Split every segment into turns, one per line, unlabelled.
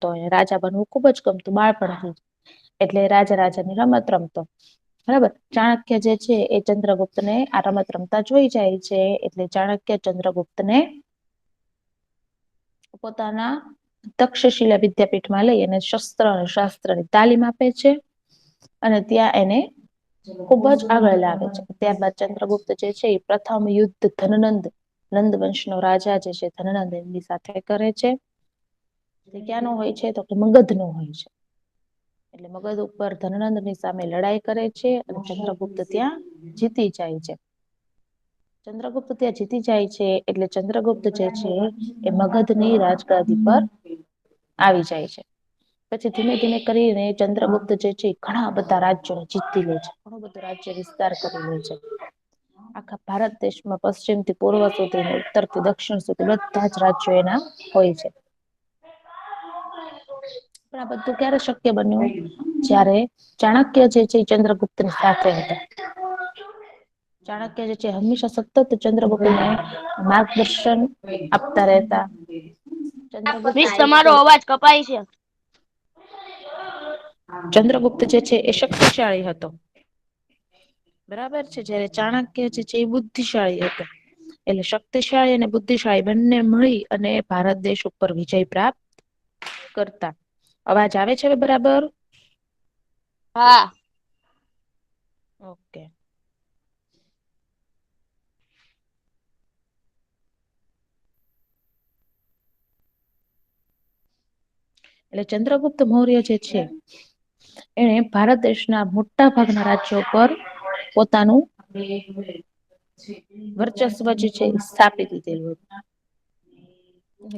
હતો એને રાજા બનવું ખુબ જ ગમતું બાળપણથી એટલે રાજાની રમત રમતો બરાબર. ચાણક્ય જે છે એ ચંદ્રગુપ્ત ને આ રમત રમતા જોઈ જાય છે એટલે ચાણક્ય ચંદ્રગુપ્ત ને પોતાના તક્ષશિલા વિદ્યાપીઠમાં લઈ અને શસ્ત્ર અને શાસ્ત્રની તાલીમ આપે છે અને ત્યાં એને ખુબ જ આગળ લાવે છે. ત્યારબાદ ચંદ્રગુપ્ત જે છે એ પ્રથમ યુદ્ધ નંદ વંશ નો રાજા જે છે ધનનંદ એમની સાથે કરે છે. ક્યાં નો હોય છે તો કે મગધ નો હોય છે. એટલે મગધ ઉપર ધનનંદની સામે લડાઈ કરે છે અને ચંદ્રગુપ્ત ત્યાં જીતી જાય છે. ચંદ્રગુપ્ત ત્યાં જીતી જાય છે એટલે ચંદ્રગુપ્ત જે છે એ મગધ ની રાજગાદી પર આવી જાય છે. પછી ધીમે ધીમે કરીને ચંદ્રગુપ્ત જે છે ઘણા બધા રાજ્યોને જીતી લે છે. ઘણું બધું રાજ્ય વિસ્તાર કરી લે છે. આખા ભારત દેશમાં પશ્ચિમ થી પૂર્વ સુધી ઉત્તર થી દક્ષિણ સુધી બધા જ રાજ્યો એના હોય છે. પણ આ બધું ક્યારે શક્ય બન્યું જયારે ચાણક્ય જે છે ચંદ્રગુપ્તની સાથે હતા. ચાણક્ય જે છે હંમેશા સતત ચંદ્રગુપ્તને માર્ગદર્શન આપતા રહેતા. ચંદ્રગુપ્ત
મિસ
જે
તમારો
છે
અવાજ કપાય છે.
ચંદ્રગુપ્ત જે છે એ શક્તિશાળી હતો. બરાબર છે જયારે ચાણક્ય જે છે એ બુદ્ધિશાળી હતો. એટલે શક્તિશાળી અને બુદ્ધિશાળી બંને મળી અને ભારત દેશ ઉપર વિજય પ્રાપ્ત કરતા. અવાજ આવે છે હવે બરાબર?
હા.
ઓકે. એટલે ચંદ્રગુપ્ત મૌર્ય જે છે એણે ભારત દેશના મોટા ભાગના રાજ્યો પર પોતાનું વર્ચસ્વ જે છે એ સ્થાપી દીધેલું હતું.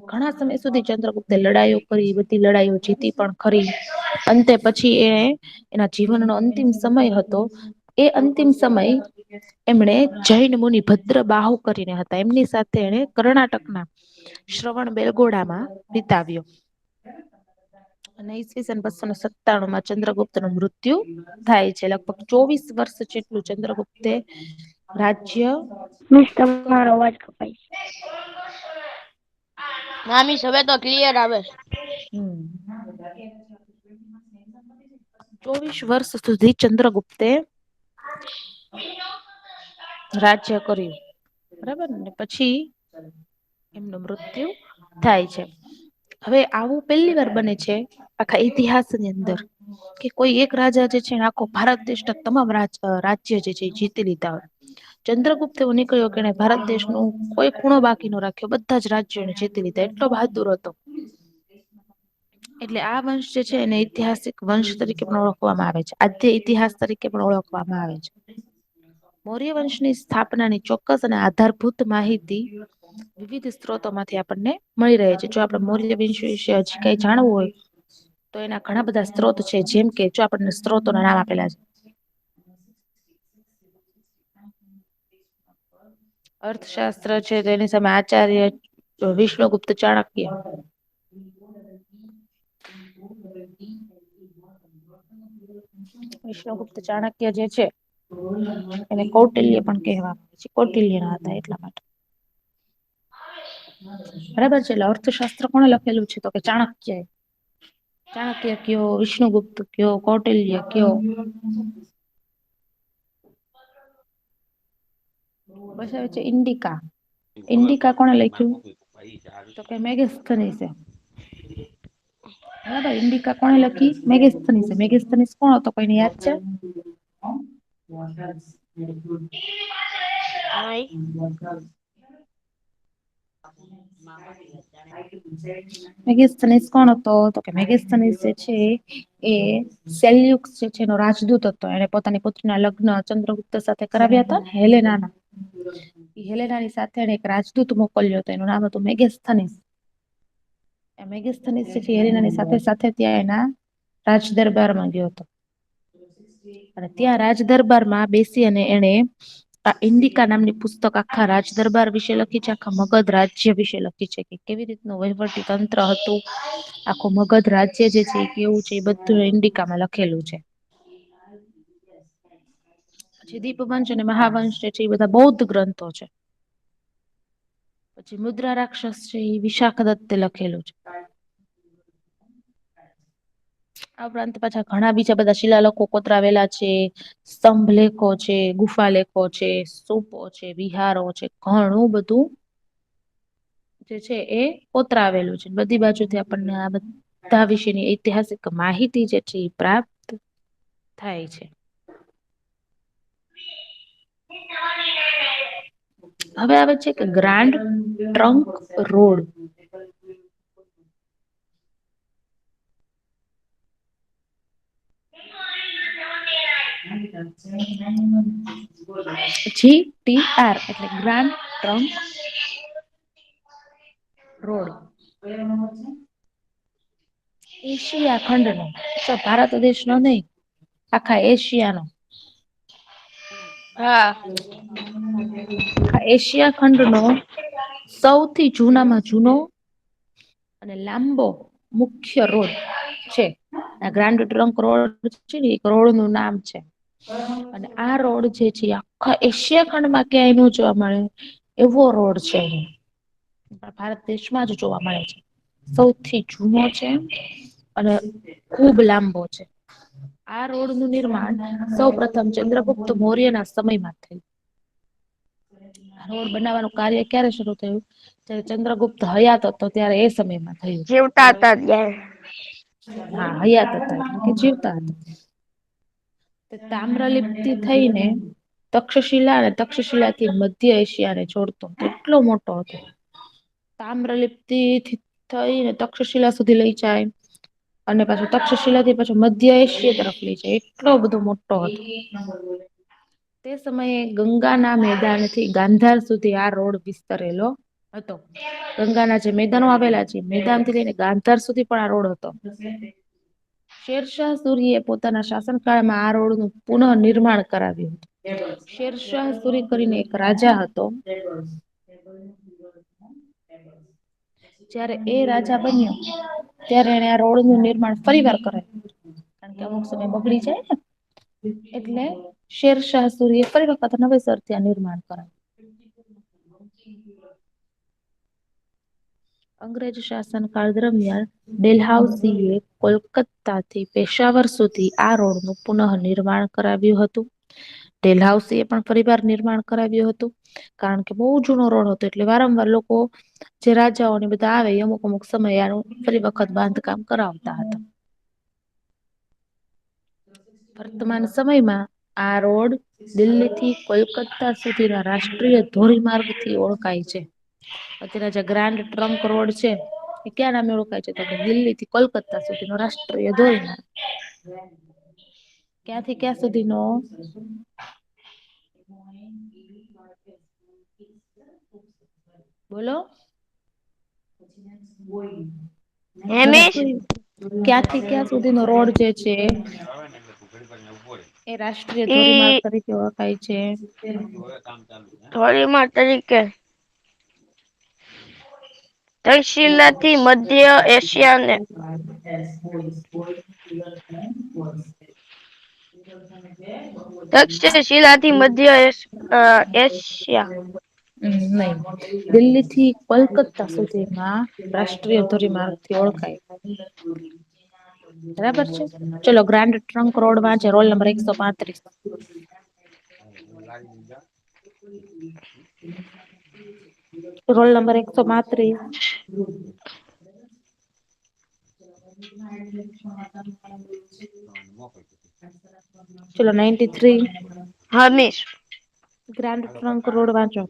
ઘણા સમય સુધી ચંદ્રગુપ્તે લડાઈઓ કરી બધી લડાઈઓ જીતી પણ ખરી. અંતે પછી એના જીવનનો અંતિમ સમય હતો. એ અંતિમ સમય એમણે જૈન મુનિ ભદ્ર બાહુ કરીને હતા એમની સાથે એને કર્ણાટકના શ્રવણ બેલગોડામાં વિતાવ્યો. અને ઈસવીસન 297 માં ચંદ્રગુપ્ત નું મૃત્યુ થાય છે. લગભગ 24 વર્ષ જેટલું ચંદ્રગુપ્તે રાજ્ય
મિસ તમારો
કર્યું.
અવાજ કપાય છે. ના મિસ હવે તો ક્લિયર આવે છે.
24 વર્ષ સુધી ચંદ્રગુપ્તે રાજ્ય કર્યું. બરાબર ને પછી એમનું મૃત્યુ થાય છે. હવે આવું પહેલી વાર બને છે આખા ઇતિહાસની અંદર કે કોઈ એક રાજા જે છે આખો ભારત દેશના તમામ રાજ્ય જે છે જીતી લીધા હોય. ચંદ્રગુપ્ત એવો નીકળ્યો કે એને ભારત દેશનું કોઈ ખૂણો બાકી ન રાખ્યો બધા જ રાજ્યોને જીતી લીધા એટલો બહાદુર હતો. એટલે આ વંશ જે છે એને ઐતિહાસિક વંશ તરીકે પણ ઓળખવામાં આવે છે. આદ્ય ઇતિહાસ તરીકે પણ ઓળખવામાં આવે છે. મૌર્ય વંશની સ્થાપનાની ચોક્કસ અને આધારભૂત માહિતી વિવિધ સ્ત્રોતોમાંથી આપણને મળી રહે છે. જો આપડે મૌર્ય વંશ વિશે હજી કઈ જાણવું હોય તો એના ઘણા બધા સ્ત્રોત છે જેમ કે જો આપણને સ્ત્રોતોના નામ આપેલા છે. અર્થશાસ્ત્ર છે તેની સામે આચાર્ય વિષ્ણુગુપ્ત ચાણક્ય વિષ્ણુગુપ્ત ચાણક્ય જે છે એને કૌટિલ્ય પણ કહેવામાં આવે છે. કૌટિલ્ય ના હતા એટલા માટે. બરાબર છે એટલે અર્થશાસ્ત્ર કોણે લખેલું છે તો કે ચાણક્ય એ. ચાણક્ય કયો વિષ્ણુગુપ્ત કયો કૌટિલ્ય કયો પછી આવે છે ઇન્ડિકા. ઇન્ડિકા કોણે લખ્યું તો કે મેગેસ્તનીસે. બરાબર ઇન્ડિકા કોણે લખી મેગેસ્તનીસે. મેગેસ્તનીસ કોણ હતો કોઈને યાદ છે?
નઈ.
મેગેસ્તનીસ કોણ હતો તો કે મેગેસ્તનીસ જે છે એ સેલ્યુક જે છે એનો રાજદૂત હતો એને પોતાની પુત્રીના લગ્ન ચંદ્રગુપ્ત સાથે કરાવ્યા હતા હેલેનાના. હેલેનાની સાથે એને એક રાજદૂત મોકલ્યો હતો એનું નામ હતું મેગેસ્થનીસ. મેગેસ્થનીસ જે હેલેનાની સાથે સાથે ત્યાં એના રાજ દરબારમાં ગયો હતો. અને ત્યાં રાજદરબારમાં બેસી અને એને આ ઇન્ડિકા નામની પુસ્તક આખા રાજદરબાર વિશે લખી છે આખા મગધ રાજ્ય વિશે લખી છે કે કેવી રીતનું વહીવટી તંત્ર હતું. આખું મગધ રાજ્ય જે છે એ કેવું છે એ બધું ઇન્ડિકામાં લખેલું છે. પછી દીપવંશ અને મહાવંશ જે છે એ બધા બૌદ્ધ ગ્રંથો છે. પછી મુદ્રા રાક્ષસ છે એ વિશાખદત્તે લખેલું છે. આ ઉપરાંત પાછા ઘણા બીજા બધા શિલાલેખો કોતરાવેલા છે, સ્તંભ લેખો છે, ગુફા લેખો છે, સ્તૂપો છે, વિહારો છે, ઘણું બધું જે છે એ કોતરાવેલું છે. બધી બાજુથી આપણને આ બધા વિશેની ઐતિહાસિક માહિતી જે છે એ પ્રાપ્ત થાય છે. હવે આવે છે કે ગ્રાન્ડ ટ્રંક રોડ. GTR એટલે ગ્રાન્ડ ટ્રંક રોડ. એશિયા ખંડનો, ભારત દેશનો નહીં, આખા એશિયાનો.
હા.
એશિયા ખંડનો સૌથી જૂનામાં જૂનો અને લાંબો મુખ્ય રોડ છે. આ ગ્રાન્ડ ટ્રંક રોડ છે ને એક રોડ નું નામ છે. અને આ રોડ જે છે આખા એશિયા ખંડમાં ક્યાંય ન જોવા મળે એવો રોડ છે. ભારત દેશમાં જ જોવા મળે છે. સૌથી જૂનો છે અને ખુબ લાંબો છે. આ રોડ નું નિર્માણ સૌ પ્રથમ ચંદ્રગુપ્ત મૌર્યના સમયમાં થયું. રોડ બનાવવાનું કાર્ય ક્યારે શરૂ થયું? જયારે ચંદ્રગુપ્ત હયાત હતો ત્યારે એ સમયમાં થયું.
જીવતા હતા ત્યારે.
હા હયાત હતા એટલે કે જીવતા હતા. તામ્રલિપ્તિ થઈ ને તક્ષશિલા અને તક્ષશિલા થી મધ્ય એશિયાને જોડતો એટલો મોટો હતો. તામ્રલિપ્તિ થી થઈને તક્ષશિલા સુધી લઈ જાય. અને પાછું તક્ષશિલા થી પાછું મધ્ય એશિયા તરફ લઈ જાય એટલો બધો મોટો હતો. તે સમયે ગંગાના મેદાનથી ગાંધાર સુધી આ રોડ વિસ્તરેલો હતો. ગંગાના જે મેદાનો આવેલા છે મેદાન થી લઈને ગાંધાર સુધી પણ આ રોડ હતો. શેરશાહ સુરી એ પોતાના શાસનકાળમાં આ રોડનું પુનઃ નિર્માણ કરાવ્યું હતું. શેરશાહ સુરી કરીને એક રાજા હતો. જયારે એ રાજા બન્યો ત્યારે એને આ રોડ નું નિર્માણ ફરી વાર કરાવ્યું. કારણ કે અમુક સમય બગડી જાય ને. એટલે શેરશાહ સુરી એ ફરી વખત નવેસર ત્યાં નિર્માણ કરાવ્યું. અંગ્રેજ શાસન કાળ દરમિયાન ડેલહાઉસી એ કોલકત્તા થી પેશાવર સુધી આ રોડ નું પુનઃ નિર્માણ કરાવ્યું હતું. ડેલહાઉસી એ પણ ફરીવાર નિર્માણ કરાવ્યું હતું. કારણ કે બહુ જૂનો રોડ હતો એટલે વારંવાર લોકો જે રાજાઓને બધા આવે એ અમુક અમુક સમયનું ફરી વખત બાંધકામ કરાવતા હતા. વર્તમાન સમયમાં આ રોડ દિલ્હી થી કોલકત્તા સુધીના રાષ્ટ્રીય ધોરીમાર્ગ થી ઓળખાય છે. અત્યારે જે ગ્રાન્ડ ટ્રંક રોડ છે. એ ક્યાં નામે ઓળખાય છે તો કે દિલ્હી થી કોલકાતા સુધી નો રાષ્ટ્રીય ધોરીમાર્ગ. ક્યાંથી ક્યાં સુધી નો? બોલો.
હેમિશ
ક્યાંથી ક્યાં સુધી નો રોડ જે છે એ રાષ્ટ્રીય ધોરીમાર્ગ
ઈ
તરીકે ઓળખાય છે.
ધોરીમાર્ગ તરીકે તક્ષશિલા થી મધ્ય એશિયાને તક્ષશિલા થી મધ્ય એશિયા
નહી દિલ્હી થી કોલકત્તા સુધીમાં રાષ્ટ્રીય ધોરીમાર્ગ થી ઓળખાય. બરાબર છે ચલો ગ્રાન્ડ ટ્રંક રોડ માં છે રોલ નંબર 135. Roll number 135. ચલો 93.
હમીશ
ગ્રાન્ડ ટ્રંક રોડ વાંચો.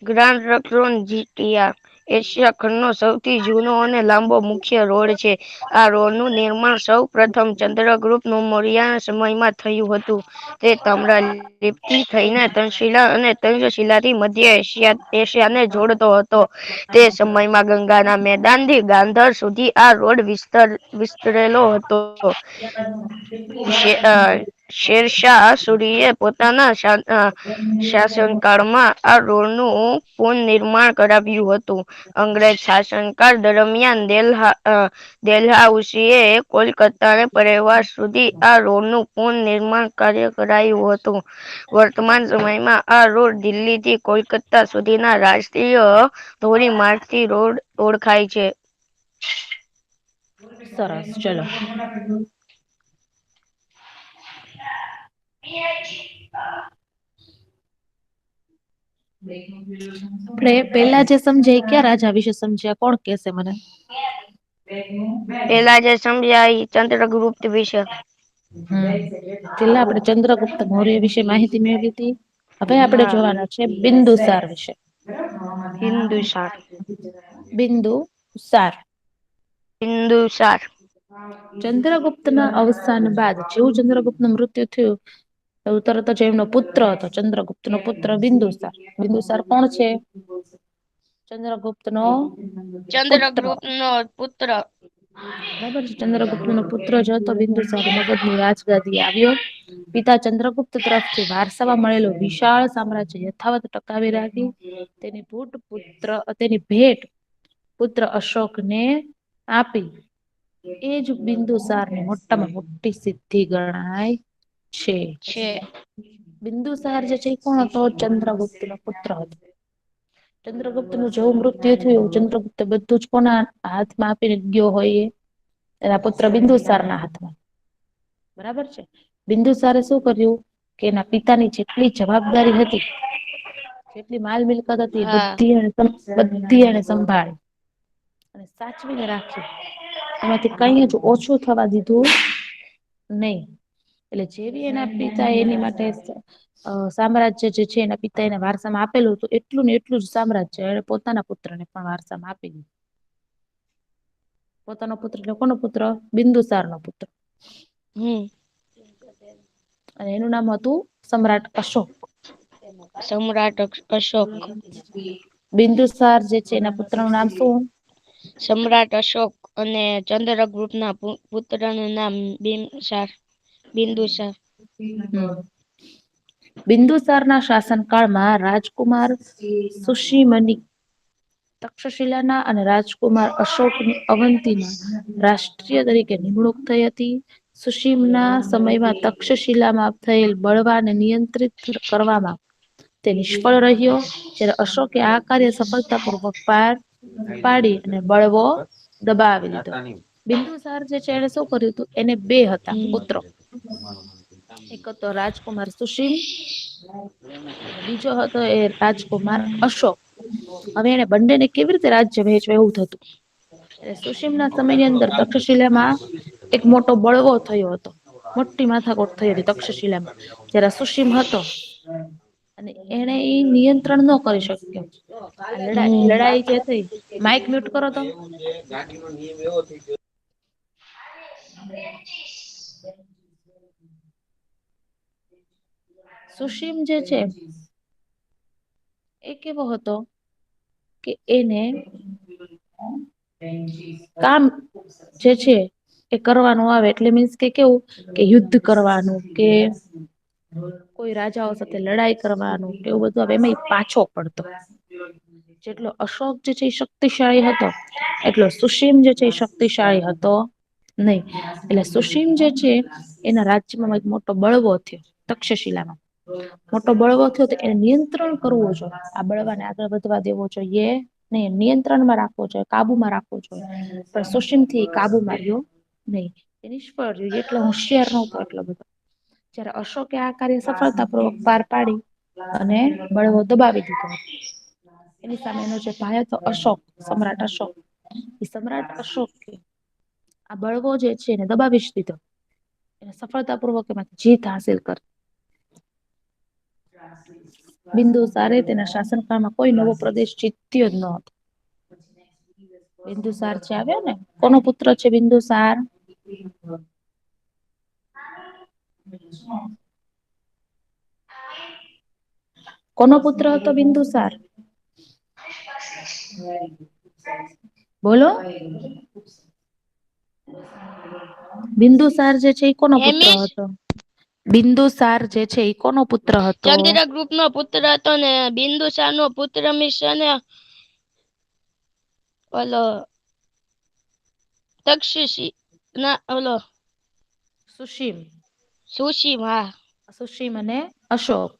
ગ્રાન્ડ ટ્રંક જીટીઆર એશિયા ખંડ નો સૌથી જૂનો અને લાંબો મુખ્ય રોડ છે. આ રોડ નું નિર્માણ સૌ પ્રથમ ચંદ્રગુપ્ત મૌર્ય સમયમાં થયું હતું. તે તામ્રલિપ્તિ થઈને તક્ષશિલા અને તક્ષશિલા થી મધ્ય એશિયાને જોડતો હતો. તે સમયમાં ગંગાના મેદાનથી ગાંધર સુધી આ રોડ વિસ્તરેલો હતો. શેરશાહ સુરી એ પોતાના શાસનકાળમાં આ રોડ નું પુનનિર્માણ કરાવ્યું હતું. અંગ્રેજ શાસનકાળ દરમિયાન ડેલહાઉસી એ કોલકાતાને પરિવાર સુધી આ રોડ નું પુનનિર્માણ કાર્ય કરાયું હતું. વર્તમાન સમયમાં આ રોડ દિલ્હી થી કોલકાતા સુધીના રાષ્ટ્રીય ધોરીમાર્ગથી રોડ ઓળખાય છે.
સરસ ચલો. આપણે પેલા જે સમજાય ક્યાં રાજા વિશે સમજ્યા, કોણ કેશે મને?
પેલા જે સમજ્યા ઈ ચંદ્રગુપ્ત વિશે.
પેલા આપણે ચંદ્રગુપ્ત મૌર્ય વિશે માહિતી મેળવી હતી. હવે આપણે
હા
જોવાના છે બિંદુસાર વિશે.
બિંદુસાર.
બિંદુસાર.
બિંદુસાર.
ચંદ્રગુપ્તના અવસાન બાદ જેવું ચંદ્રગુપ્તનું મૃત્યુ થયું એવું તરત જ એમનો પુત્ર હતો ચંદ્રગુપ્તનો પુત્ર બિંદુસાર. બિંદુસાર કોણ છે? ચંદ્રગુપ્તનો પુત્ર.
ચંદ્રગુપ્તનો પુત્ર.
બરાબર છે. ચંદ્રગુપ્તનો પુત્ર જ હતો બિંદુસાર મગધની રાજગાદીએ આવ્યો. પિતા ચંદ્રગુપ્ત તરફથી વારસામાં મળેલું વિશાળ સામ્રાજ્ય યથાવત ટકાવી રાખી. તેની ભેટ પુત્ર અશોકને આપી. એજ બિંદુસારની મોટામાં મોટી સિદ્ધિ ગણાય છે. બિંદુસાર જે છે એ કોણ હતો? ચંદ્રગુપ્તનો પુત્ર હતો. ચંદ્રગુપ્તનું જેવું મૃત્યુ થયું ચંદ્રગુપ્ત બધું જ કોના હાથમાં આપીને ગયો હોય એ? એના પુત્ર બિંદુસારના હાથમાં. બરાબર છે. બિંદુસારે શું કર્યું કે એના પિતાની જેટલી જવાબદારી હતી જેટલી માલ મિલકત હતી એ
હા
બધી એને સંભાળી અને સાચવીને રાખી. એમાંથી કઈ જ ઓછું થવા દીધું નહી. એટલે જેવી એના પિતા એની માટે સામ્રાજ્ય જે છે એના પિતા એને વારસામાં આપેલું હતું એટલું ને એટલું જ સામ્રાજ્ય એને પોતાના પુત્રને પણ વારસામાં આપી દીધું. પોતાનો પુત્ર એટલે કોનો પુત્ર? બિંદુસારનો પુત્ર.
હમ.
અને એનું નામ હતું સમ્રાટ અશોક.
સમ્રાટ અશોક.
બિંદુસાર જે છે એના પુત્રનું નામ શું?
સમ્રાટ અશોક અને ચંદ્રગુપ્તના પુત્રનું નામ બિંદુસાર.
બિંદુસારના શાસનકાળમાં રાજકુમાર સુશીમની તક્ષશિલાના અને રાજકુમાર અશોકની અવંતીના રાષ્ટ્રીય તરીકે નિમણૂક થઈ હતી. સુશીમના સમયમાં તક્ષશિલામાં થયેલ બળવાને નિયંત્રિત કરવામાં તે નિષ્ફળ રહ્યો. જ્યારે અશોકે આ કાર્ય સફળતાપૂર્વક પાર પાડી અને બળવો દબાવી દીધો. બિંદુસાર જે છે એને શું કર્યું હતું? એને બે હતા
હમ
પુત્રો. એક હતો રાજકુમાર સુશીલ અને બીજો હતો એ રાજકુમાર અશોક. હવે એને બંનેને કેવી રીતે રાજ્ય વહેંચવા એવું થતું. સુશીમના સમયની અંદર તક્ષશિલામાં એક મોટો બળવો થયો હતો. મોટી માથાકોટ થઈ હતી તક્ષશિલામાં. જયારે સુશીમ હતો અને એને ઈ નિયંત્રણ ન કરી શક્યો. લડાઈ જે થઈ, માઈક મ્યુટ કરો તો.
ગાડીનો નિયમ એવો થઈ ગયો.
સુશીમ જે છે એ કેવો હતો કે એને કામ જે છે એ કરવાનું આવે એટલે મીન્સ કે કેવું કે યુદ્ધ કરવાનું કે કોઈ રાજાઓ સાથે લડાઈ કરવાનું કે એવું બધું હવે એમાં પાછો પડતો. જેટલો અશોક જે છે એ શક્તિશાળી હતો એટલો સુશીમ જે છે એ શક્તિશાળી હતો નહી. એટલે સુશીમ જે છે એના રાજ્યમાં એક મોટો બળવો થયો તક્ષશિલામાં. મોટો બળવો થયો તો એને નિયંત્રણ કરવું જોઈએ. આ બળવાને આગળ વધવા દેવો જોઈએ નહી. નિયંત્રણમાં રાખવો જોઈએ, કાબુમાં રાખવો જોઈએ. પણ સુશીમથી કાબુ માર્યો નહી. એ નિષ્ફળ રહ્યું. એટલો હોશિયાર નહોતો એટલો બધો. જયારે અશોકે આ કાર્ય સફળતાપૂર્વક પાર પાડી અને બળવો દબાવી દીધો. એની સામે એનો જે ભાઈ હતો અશોક, સમ્રાટ અશોક. એ સમ્રાટ અશોક આ બળવો જે છે એને દબાવી જ દીધો. એને સફળતાપૂર્વક એમાંથી જીત હાસિલ કરી. બિંદુસારે તેના શાસનકાળમાં કોઈ નવો પ્રદેશ જીત્યો જ ન હતો. બિંદુસાર જે આવ્યો ને કોનો પુત્ર છે બિંદુસાર? કોનો પુત્ર હતો બિંદુસાર? બોલો. બિંદુસાર જે છે એ કોનો પુત્ર
હેમિશ
હતો? બિંદુસાર જે છે એ કોનો પુત્ર હતો?
ચંદ્રગુપ્તનો પુત્ર હતો ને બિંદુસારનો પુત્ર મિશને ઓલો તક્ષશિ ના ઓલો
સુશીલ.
સુશીમ હા.
સુશીમ અને અશોક.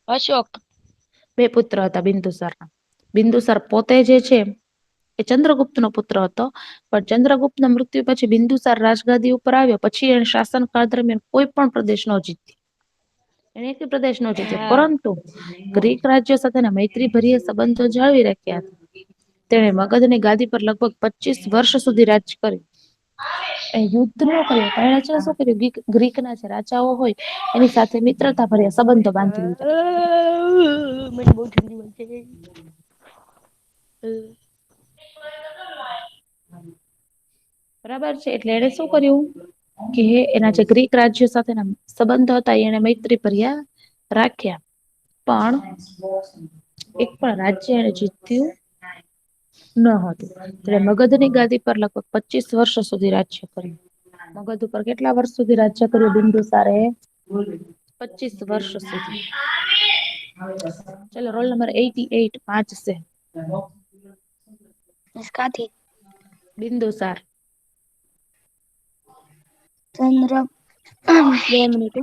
અશોક.
બે પુત્ર હતા બિંદુસારના. બિંદુસાર પોતે જે છે એ ચંદ્રગુપ્તનો પુત્ર હતો. પણ ચંદ્રગુપ્તના મૃત્યુ પછી બિંદુસાર રાજગાદી ઉપર આવ્યો પછી એને શાસનકાળ દરમિયાન કોઈ પણ પ્રદેશ ન જીત્યો. એને એક પ્રદેશ નો જીત્યો, પરંતુ ગ્રીક રાજ્ય સાથેના મૈત્રીભર્યા સંબંધો જાળવી રાખ્યા હતા. તેણે મગધની ગાદી પર લગભગ 25 વર્ષ સુધી રાજ કર્યું. યુદ્ધ ન કર્યું, પહેલા છે શું કર્યું, ગ્રીકના જે રાજાઓ હોય એની સાથે મિત્રતા ભર્યા સંબંધો બાંધી લીધા.
મને બહુ ઠંડી લાગે છે.
બરાબર છે, એટલે એને શું કર્યું કે એના જે ગ્રીક રાજ્ય સાથેના સંબંધો હતા એને મૈત્રી ભર્યા રાખ્યા, પણ એક પણ રાજ્ય એને જીત્યું ન હતું. એટલે મગધની ગાદી પર લગભગ 25 વર્ષ સુધી રાજ્ય કર્યું. મગધ ઉપર કેટલા વર્ષ સુધી રાજ્ય કર્યું બિંદુસારે? 25 વર્ષ સુધી. ચલો રોલ નંબર 88 5 છે.
इसकाથી
બિંદુસાર.
चंद्र 2 मिनिट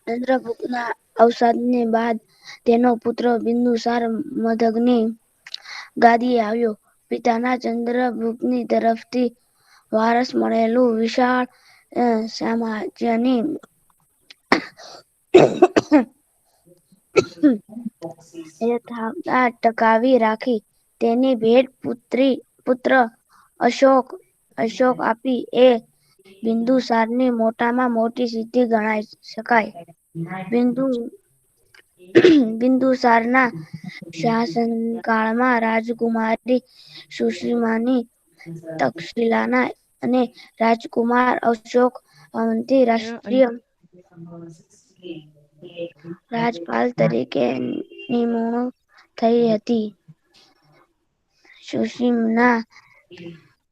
ચંદ્રગુપ્તના અવસાનને બાદ તેનો પુત્ર બિંદુસાર મગધની ગાદીએ આવ્યો. પિતાના ચંદ્રગુપ્તની તરફથી વારસ મળેલું વિશાળ સામ્રાજ્યની યથાવત ટકાવી રાખી. તેની ભેટ પુત્ર અશોક આપી એ બિંદુસારની મોટામાં મોટી સિદ્ધિ ગણાઈ શકાય. બિંદુસારના શાસનકાળમાં રાજકુમારી સુષિમાની તક્ષશિલાના અને રાજકુમાર અશોક અવંતી રાષ્ટ્રીય રાજપાલ તરીકે નિમણૂક થઈ હતી. સુષિમના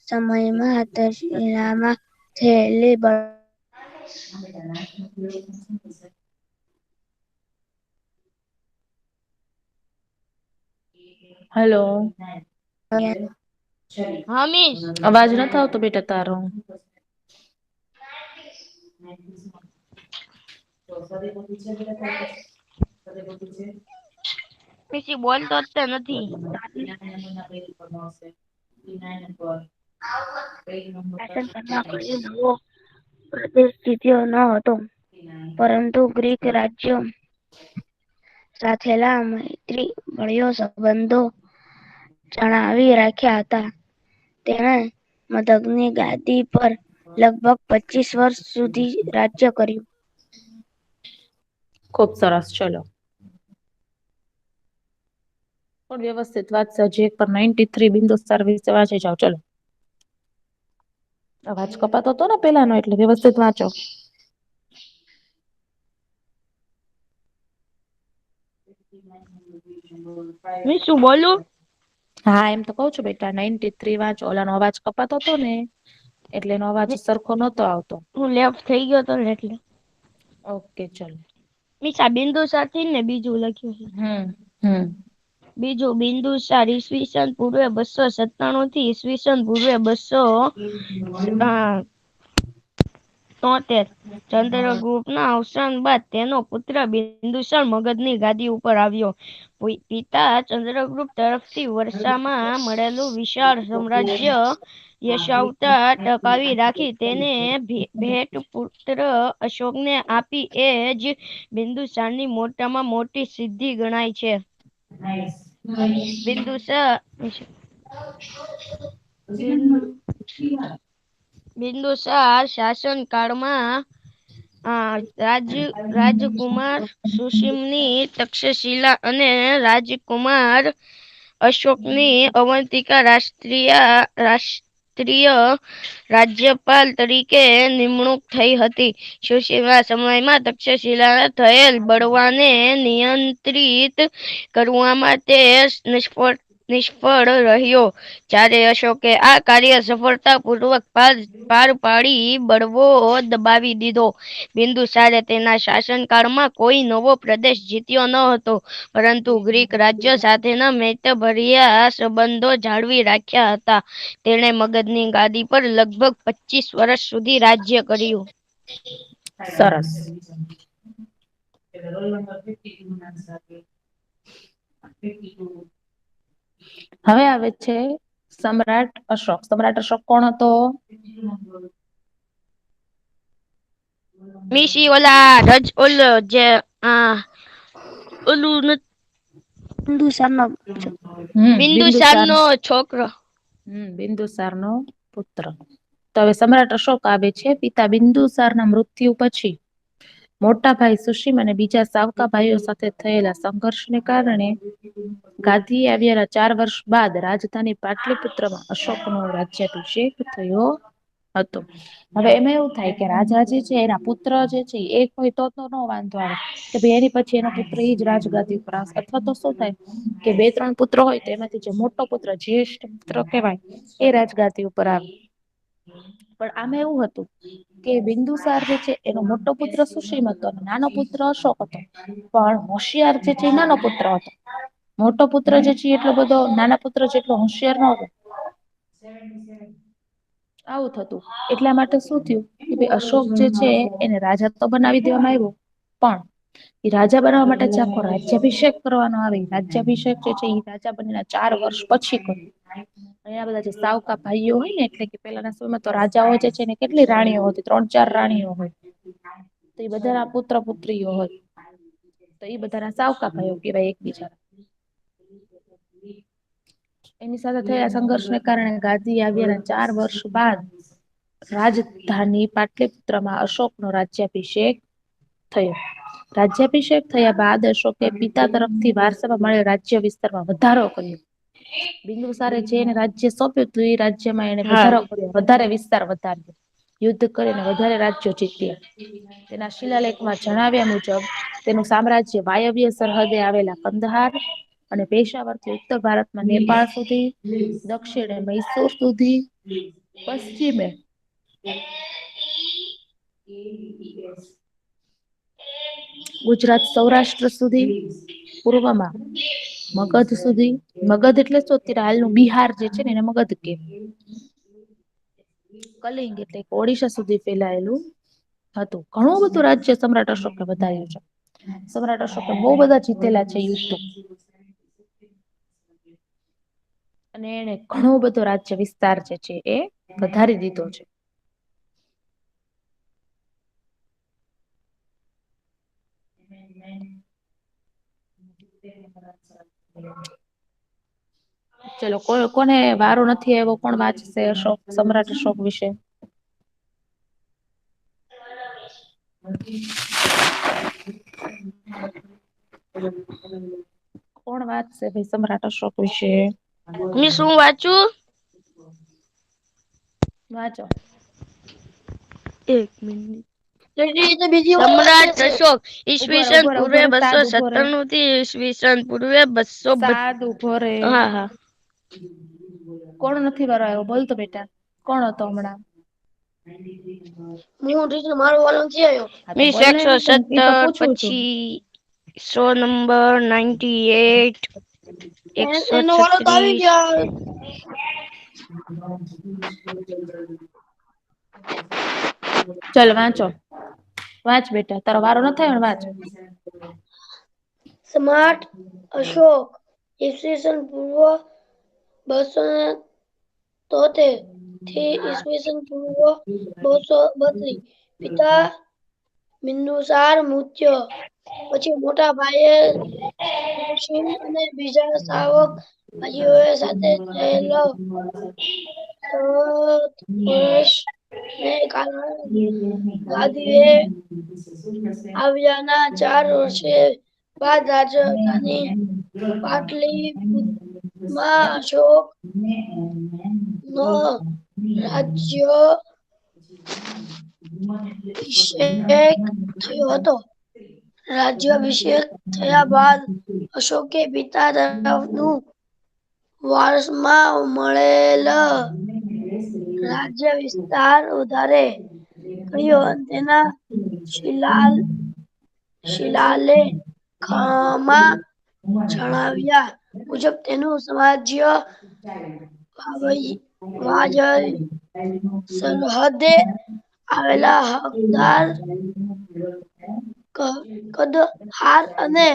સમયમાં તક્ષશિલામાં થયેલી
હેલો,
હા મિસ.
અવાજ નથી આવતો બેટા તારો.
મિસી બોલતો જ નથી.
શાસનકાળમાં કયો નવો પ્રદેશ જીત્યો ન હતો, પરંતુ ગ્રીક રાજ્ય સાથેના મૈત્રીભર્યા સંબંધો જાળવી રાખ્યા હતા. તેણે મગધની ગાદી પર લગભગ 25 વર્ષ સુધી રાજ્ય કર્યું.
ખૂબ સરસ, ચલો. પણ વ્યવસ્થિત વાંચશે. હજી એક પર 93 બિંદુસાર વિશે વાંચી જાઓ, ચલો. અવાજ કપાતો હતો ને પેલાનો, એટલે વ્યવસ્થિત વાંચો.
મિસ શું બોલું?
હા, એમ તો કઉ છું બેટા, 93 વાંચો. ઓલાનો અવાજ કપાતો હતો ને એટલે એનો અવાજ સરખો નતો આવતો.
હું લેફ્ટ થઈ ગયો તો ને એટલે.
ઓકે, ચલો.
મિસ આ બિંદુસાર થી ને બીજું લખ્યું છે.
હમ.
બીજું બિંદુસાર ઈસવીસન પૂર્વે 297 થી ઈસવીસન પૂર્વે 273. ચંદ્રગુપ્તના અવસાન બાદ તેનો પુત્ર બિંદુસાર મગધની ગાદી ઉપર આવ્યો. પિતા ચંદ્રગુપ્ત તરફથી વર્ષામાં મળેલું વિશાળ સામ્રાજ્ય યથાવત ટકાવી રાખી. તેને ભેટ પુત્ર અશોકને આપી. એ જ બિંદુસારની મોટામાં મોટી સિદ્ધિ ગણાય છે. બિંદુસાર શાસનકાળમાં રાજકુમાર સુશીમની તક્ષશિલા અને રાજકુમાર અશોકની અવંતિકા રાષ્ટ્રીય રાજ્યપાલ તરીકે નિમણૂક થઈ હતી. સુશીમના સમયમાં તક્ષશિલામાં થયેલ બળવાને નિયંત્રિત કરવામાં તે નિષ્ફળ રહ્યો. જ્યારે અશોકે આ કાર્ય સફળતાપૂર્વક પાર પાડી બળવો દબાવી દીધો. બિંદુસારે તેના શાસનકાળમાં કોઈ નવો પ્રદેશ જીત્યો ન હતો, પરંતુ ગ્રીક રાજ્ય સાથેના મૈત્રીભર્યા સંબંધો જાળવી રાખ્યા હતા. તેણે મગધની ગાદી પર લગભગ 25 વર્ષ સુધી રાજ્ય કર્યું.
સરસ. હવે આવે છે સમ્રાટ અશોક. સમ્રાટ અશોક કોણ હતો?
મિસી ઓલા રજ ઓલો જે ઓલું
બિંદુસારનો
બિંદુસારનો છોકરો.
બિંદુસારનો પુત્ર. તો હવે સમ્રાટ અશોક આવે છે. પિતા બિંદુસારના મૃત્યુ પછી મોટા ભાઈ સુશીમ અને બીજા સાવકા ભાઈઓ સાથે થયેલા સંઘર્ષને કારણે ગાદી આવ્યાના 4 વર્ષ બાદ રાજધાની પાટલીપુત્રમાં અશોકનો રાજ્યાભિષેક થયો હતો. હવે એમાં એવું થાય કે રાજા જે છે એના પુત્ર જે છે એક હોય તો ન વાંધો આવે કે ભાઈ એની પછી એનો પુત્ર એ જ રાજગાદી ઉપર આવશે. અથવા તો શું થાય કે 2-3 પુત્ર હોય તો એમાંથી જે મોટો પુત્ર જ્યેષ્ઠ પુત્ર કહેવાય એ રાજગાદી ઉપર આવે. પણ આમાં એવું હતું કે બિંદુસાર જે છે એનો મોટો પુત્ર સુશીમ હતો અને નાનો પુત્ર અશોક હતો. પણ હોશિયાર જે છે એ નાનો પુત્ર હતો. મોટો પુત્ર જે છે એટલો બધો નાના પુત્ર જેટલો હોશિયાર ન હતો. આવું થતું. એટલા માટે શું થયું કે ભાઈ અશોક જે છે એને રાજા તો બનાવી દેવામાં આવ્યો. પણ એ રાજા બનાવવા માટે જે આખો રાજ્યાભિષેક કરવાનો આવે રાજ્યાભિષેક જે છે એ રાજા બન્યા 4 વર્ષ પછી કર્યો. અહીંયા બધા જે સાવકા ભાઈઓ હોય ને એટલે કે પેલાના સમયમાં તો રાજાઓ જે છે ને કેટલી રાણીઓ હતી 3-4 રાણીઓ હોય. તો એ બધાના પુત્ર પુત્રીઓ હોય. તો એ બધાના સાવકા ભાઈઓ કેવાય એકબીજા. એની સાથે થયેલા સંઘર્ષને કારણે ગાદી આવ્યાના 4 વર્ષ બાદ રાજધાની પાટલીપુત્રમાં અશોકનો રાજ્યાભિષેક થયો. રાજ્યાભિષેક થયા બાદ અશોકે પિતા તરફથી વારસામાં મળેલ રાજ્ય વિસ્તારમાં વધારો કર્યો. બિંદુસારે જે એને રાજ્ય સોંપ્યું હતું એ રાજ્યમાં એને
હા
વધારો કર્યો. વધારે વિસ્તાર વધાર્યો. યુદ્ધ કરીને વધારે રાજ્યો જીત્યા. તેના શિલાલેખમાં જણાવ્યા મુજબ તેનું સામ્રાજ્ય વાયવ્ય સરહદે આવેલા કંદહાર અને પેશાવરથી ઉત્તર ભારતમાં નેપાળ સુધી, દક્ષિણે મૈસૂર સુધી, પશ્ચિમે ગુજરાત સૌરાષ્ટ્ર સુધી, પૂર્વમાં મગધ સુધી, મગધ એટલે શું અત્યારે હાલનું બિહાર જે છે ને એને મગધ કે. કલિંગ એટલે ઓડિશા સુધી ફેલાયેલું હતું. ઘણું બધું રાજ્ય સમ્રાટ અશોકે વધાર્યું છે. સમ્રાટ અશોકે બહુ બધા જીતેલા છે યુદ્ધો. અને એને ઘણો બધો રાજ્ય વિસ્તાર જે છે એ વધારી દીધો છે. ચલો કોને વારો નથી આવ્યો કોણ વાંચશે અશોક સમ્રાટ અશોક વિશે? કોણ વાંચશે ભાઈ સમ્રાટ અશોક વિશે?
હું શું વાંચું?
વાંચો.
1 મિનિટ. સમ્રાટ અશોક ઈસવીસન પૂર્વે
સાદ ઉભો રે
297 થી ઈસવીસન પૂર્વે 200.
સાદ ઉભો રે
હા હા.
કોણ નથી વારો આવ્યો બોલ તો બેટા કોણ હતો હમણાં?
મારો વારો નથી આવ્યો.
હા તો
મીસ
બોલ ને એ તો
117
પૂછું છું.
પછી 100 નંબર 98
એનો વારો તો આવી
136.
ગયો.
ચલ વાંચો વાંચ બેટા તારો વારો ન થાય વાંચ.
સમ્રાટ અશોક ઈસવીસન પૂર્વ 273 થી ઈસવીસન પૂર્વ 232 પિતા બિંદુસાર મૃત્યુ પછી મોટા ભાઈએ સુશીલ અને બીજા શાવક ભાઈઓ સાથે થયેલો વર્ષ ને કારણે ગાદીએ આવ્યાના 4 વર્ષે બાદ રાજધાની પાટલીપુત્રમાં અશોક નો રાજ્ય અભિષેક થયો હતો. રાજ્યાભિષેક થયા બાદ અશોકે પિતા તરફનું વારસમાં મળેલ રાજ્ય વિસ્તાર વધારે કર્યો અને તેના શિલાલેખમાં જણાવ્યા મુજબ તેનું સામ્રાજ્ય વાયવ્ય સરહદે આવેલા હકદાર કદહાર અને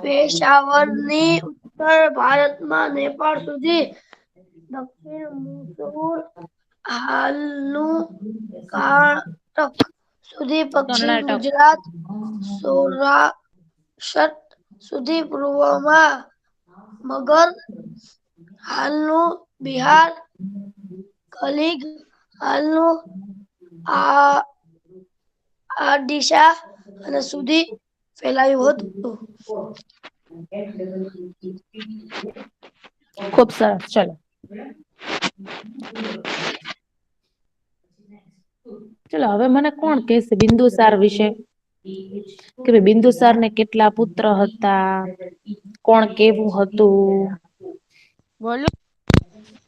પેશાવરની ઉત્તર ભારતમાં નેપાળ સુધી, દક્ષિણ મૈસૂર
હાલનું કર્ણાટક સુધી, પશ્ચિમ
કર્ણાટક.
ગુજરાત, સૌરાષ્ટ્ર સુધી, પૂર્વમાં મગર, હાલનું બિહાર, કલિંગ, હાલનું ઓડિશા અને સુધી ફેલાયું હતું.
ખૂબ સરસ. ચલો ચલો હવે મને કોણ કહેશે બિંદુસાર વિશે કે ભાઈ બિંદુસાર ને કેટલા પુત્ર હતા, કોણ કેવું હતું?
બોલો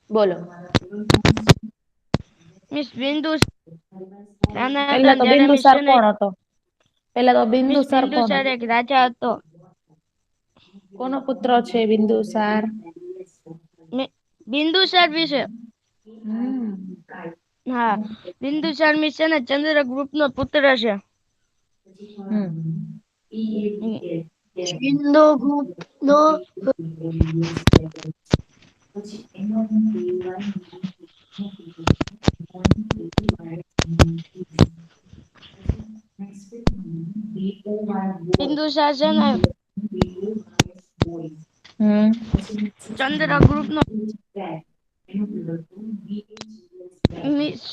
બોલો.
મિસ બિંદુ નાના
પેલા
હતા
તો
ત્યારે મિસ
બિંદુસાર
છે ને
કોણ હતો? પેલા તો
મિસ
બિંદુસાર કોણ
બિંદુસાર
હતો?
એક રાજા હતો.
કોનો પુત્ર છે બિંદુસાર?
બિંદુસાર વિશે
હમ.
હા, બિંદુસાર મિસ છે ને ચંદ્રગુપ્ત નો પુત્ર છે. હમ.
ચિંદ્રગુપ્તનો
બિંદુસાર છે ને
હમ.
ચંદ્રગુપ્ત નો મિસ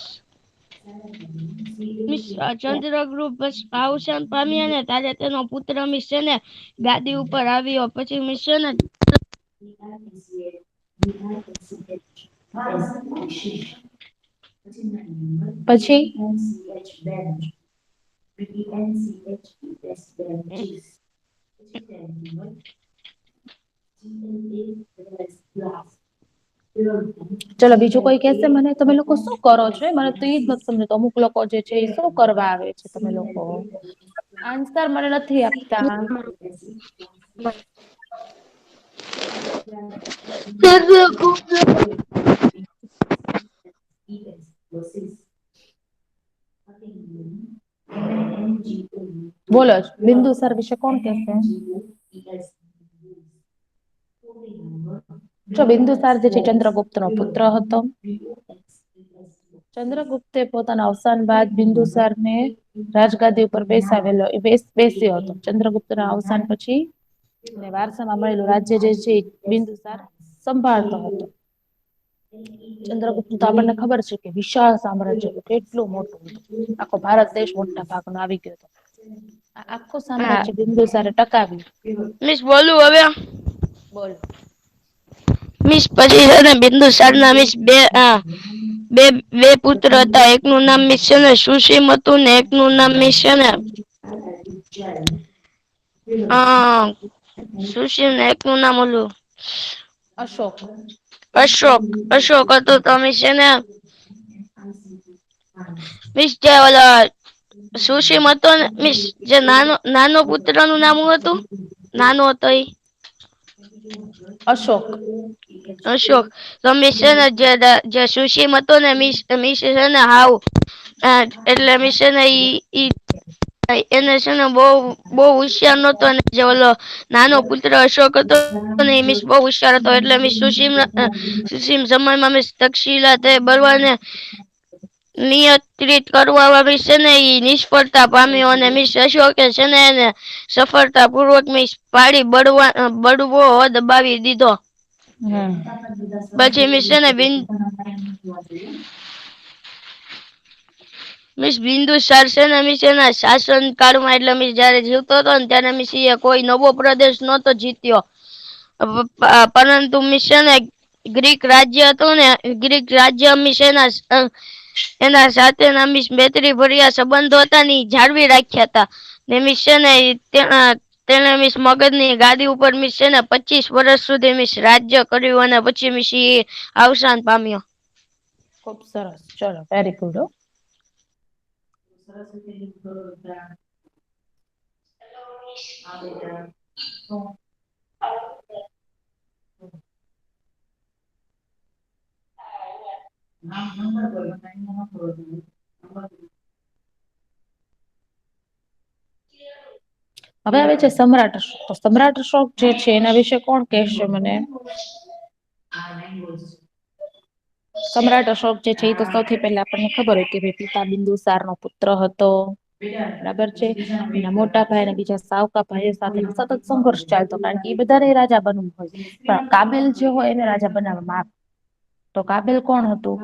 ચંદ્રગુપ્ત અવસાન પામ્યા ને ત્યારે તેનો પુત્ર મિસ છે ને ગાદી ઉપર આવ્યો. પછી મિસ છે ને
પછી ચલો બીજું કોઈ કેશે મને તમે લોકો શું કરો છો? મને તો ઈ જ નથી સમજતું. અમુક લોકો જે છે એ શું કરવા આવે છે? તમે લોકો આન્સર મને નથી આપતા.
ચંદ્રગુપ્ત
બોલો બિંદુસાર વિશે કોણ કેશે? જો બિંદુસાર જે છે ચંદ્રગુપ્ત નો પુત્ર હતો. ચંદ્રગુપ્તે પોતાના અવસાન બાદ બિંદુસાર ને રાજગાદી ઉપર બેસાવેલો બેસ્યો હતો. ચંદ્રગુપ્ત ના અવસાન પછી વારસામાં મળેલું રાજ્ય જે છે બિંદુસાર સંભાળતો હતો. ચંદ્રગુપ્ત તો આપણને ખબર છે કે વિશાળ સામ્રાજ્ય કેટલું મોટું હતું. આખો ભારત દેશ મોટા ભાગનો આવી ગયો હતો. આખું
હા
સામ્રાજ્ય બિંદુસારે ટકાવ્યું.
મિસ બોલું હવે
બોલો.
મિસ પછી છે ને બિંદુસાર ના મિસ બે પુત્ર હતા. એકનું નામ મિસ છે ને સુસીમ હતું ને એકનું નામ મિસ છે ને સુશીલ ને એકનું નામ ઓલું
અશોક.
અશોક હતું. તો મિસ છે ને મિસ જે ઓલા સુશીમ હતો ને મિસ જે નાનો પુત્ર નું નામ હું હતું? નાનો હતો એ
અશોક.
અશોક. તો મિસ છે ને જે સુશીમ હતો ને મિસ છે ને હાવ એટલે મિસ છે ને એને છે ને બહુ હોશિયાર નતો. અને જે ઓલો નાનો પુત્ર અશોક હતો ને એ મિસ બહુ હોશિયાર હતો. એટલે મિસ સુશીમ સમયમાં મિસ તક્ષશિલા તે બળવાને નિયંત્રિત કરવા વિશે ને એ નિષ્ફળતા પામ્યો. અને મિસ અશોકે છે ને એને સફળતા પૂર્વક મિસ પાડી બળવો દબાવી દીધો. પછી મિસ છે ને મિસ બિંદુસાર છે ને મિસ એના શાસન કાળમાં એટલે મિસ જયારે જીવતો હતો ને ત્યારે મિસ એ કોઈ નવો પ્રદેશ નહોતો જીત્યો. પરંતુ મિસ છે ને ગ્રીક રાજ્ય હતું ને ગ્રીક રાજ્ય મિસ એના સાથે ના મિસ મૈત્રી ભર્યા સંબંધો હતા ને જાળવી રાખ્યા હતા. ને મિસ છે ને તેને મિસ મગધની ગાદી ઉપર મિસ છે ને 25 વર્ષ સુધી મિસ રાજ્ય કર્યું. અને પછી મિસ એ અવસાન પામ્યો.
ખુબ સરસ. ચલો વેરી ગુડ. હવે આવે છે સમ્રાટ અશોક. તો સમ્રાટ અશોક જે છે એના વિશે કોણ કહેશે મને? સમ્રાટ અશોક જે છે એ તો સૌથી પહેલા આપણને ખબર હોય કે ભાઈ પિતા બિંદુસાર નો પુત્ર હતો. બરાબર છે. એના મોટા ભાઈ અને બીજા સાવકા ભાઈઓ સાથે સતત સંઘર્ષ ચાલતો, કારણ કે એ બધાને રાજા બનવું હોય. પણ કાબેલ જે હોય એને રાજા બનાવવામાં આવે. તો કાબેલ કોણ હતું?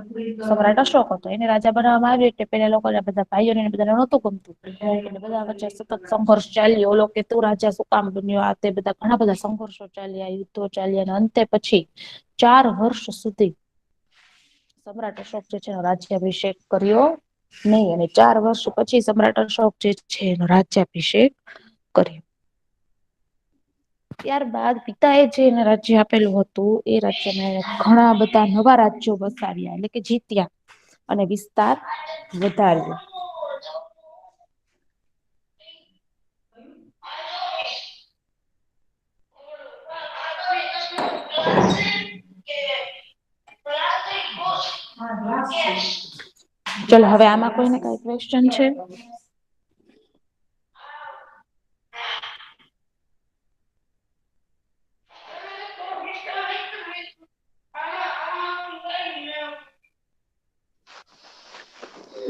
સમ્રાટ અશોક હતો. એને રાજા બનાવવામાં આવ્યો એટલે પેલા લોકો બધા ભાઈઓને બધાને નહોતું ગમતું. એટલે બધા વચ્ચે સતત સંઘર્ષ ચાલ્યો. ઓલો કે તું રાજા શું કામ બન્યો? આ તે બધા ઘણા બધા સંઘર્ષો ચાલ્યા, યુદ્ધો ચાલ્યા, અને અંતે પછી 4 વર્ષ સુધી સમ્રાટ અશોક જે છે રાજ્યાભિષેક કર્યો નહીં. અને 4 વર્ષ પછી સમ્રાટ અશોક જે છે એનો રાજ્યાભિષેક કર્યો. ત્યારબાદ પિતા એ જે એને રાજ્ય આપેલું હતું એ રાજ્યને ઘણા બધા નવા રાજ્યો વસાવ્યા, એટલે કે જીત્યા અને વિસ્તાર વધાર્યો. ચલો હવે આમાં કોઈને કઈ ક્વેશ્ચન છે?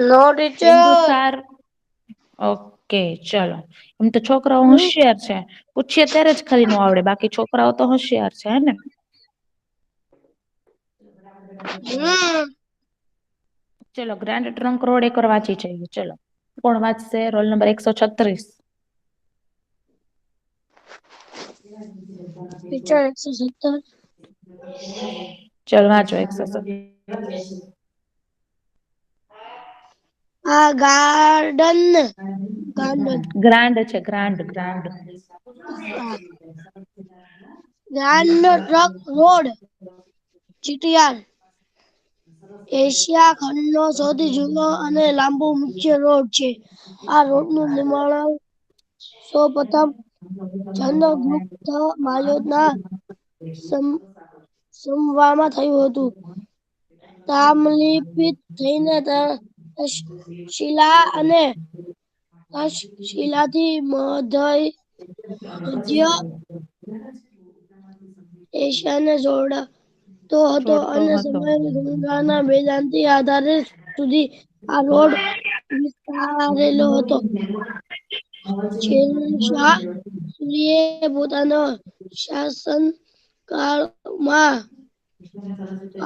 નો ટીચર.
બિંદુસાર. ઓકે ચલો. એમ તો છોકરાઓ હોશિયાર છે. પૂછીએ ત્યારે જ ખાલી નો આવડે, બાકી છોકરાઓ તો હોશિયાર છે હે ને? ચલો ગ્રાન્ડ ટ્રંક રોડ એક વાર વાંચી જઈએ. ચલો કોણ વાંચશે? Roll number 136.
ટીચર 117.
ચલ વાંચો 117.
આ ગાર્ડન ગાર્ડન
ગ્રાન્ડ છે, grand grand.
Grand trunk road GTR Asia ખંડનો સૌથી જૂનો અને લાંબો મુખ્ય રોડ છે. આ રોડનું નિર્માણ સૌપ્રથમ ચંદ્રગુપ્ત મૌર્યના સમયમાં થયું હતું. તામ્રલિપ્ત થઈને શિલા અને શિલાથી મધ્ય એશિયાને જોડતો હતો,
જોડતો
અને
હતો.
ગંગાના મેદાનથી આધારે સુધી આ રોડ વિસ્તારેલો હતો. શેરશાહ સૂરીએ પોતાના શાસનકાળમાં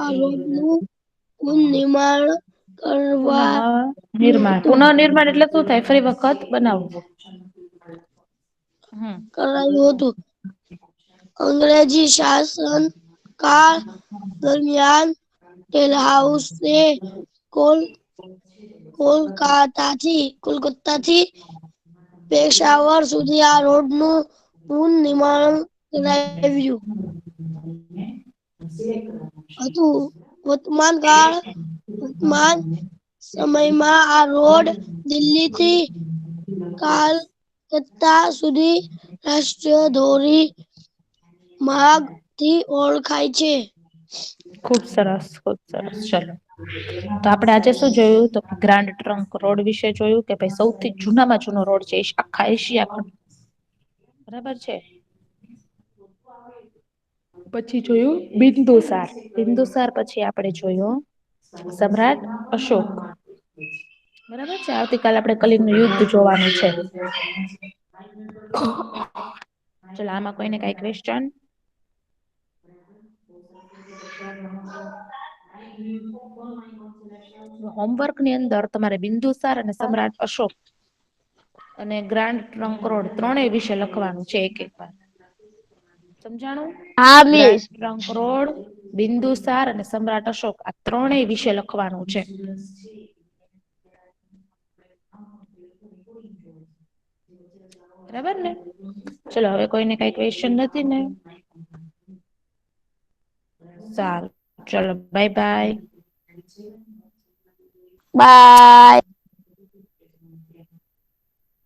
આ રોડનું પુનઃનિર્માણ કરાવ્યું હતું.
પુનઃનિર્માણ એટલે શું થાય? ફરી વખત બનાવવું.
અંગ્રેજી શાસનકાળ દરમિયાન ડેલહાઉસે કોલકાતાથી પેશાવર સુધી આ રોડનું પુનઃનિર્માણ કરાવ્યું હતું. વર્તમાન સમયમાં આ રોડ દિલ્હીથી કલકત્તા સુધી રાષ્ટ્રીય ધોરીમાર્ગથી ઓળખાય છે.
ખુબ સરસ, ખુબ સરસ. ચલો તો આપણે આજે શું જોયું? તો ગ્રાન્ડ ટ્રંક રોડ વિશે જોયું કે ભાઈ સૌથી જૂનામાં જૂનો રોડ છે આખા એશિયા ખંડ. બરાબર છે. પછી જોયું બિંદુસાર. બિંદુસાર પછી આપણે જોયું સમ્રાટ અશોક. બરાબર છે. આવતીકાલે આપણે કલિંગનું યુદ્ધ જોવાનું છે. ચલો આમાં કોઈને કઈ ક્વેશ્ચન? હોમવર્કની અંદર તમારે બિંદુસાર અને સમ્રાટ અશોક અને ગ્રાન્ડ ટ્રંક રોડ ત્રણેય વિશે લખવાનું છે એક એક વાર. સમજાણું?
હા મિસ.
ગ્રાન્ડ ટ્રંક રોડ, બિંદુસાર અને સમ્રાટ અશોક આ ત્રણેય વિશે લખવાનું છે. બરાબર ને? ચલો હવે કોઈને કઈ ક્વેશ્ચન નથી ને? સારું ચલો બાય બાય.
બાય.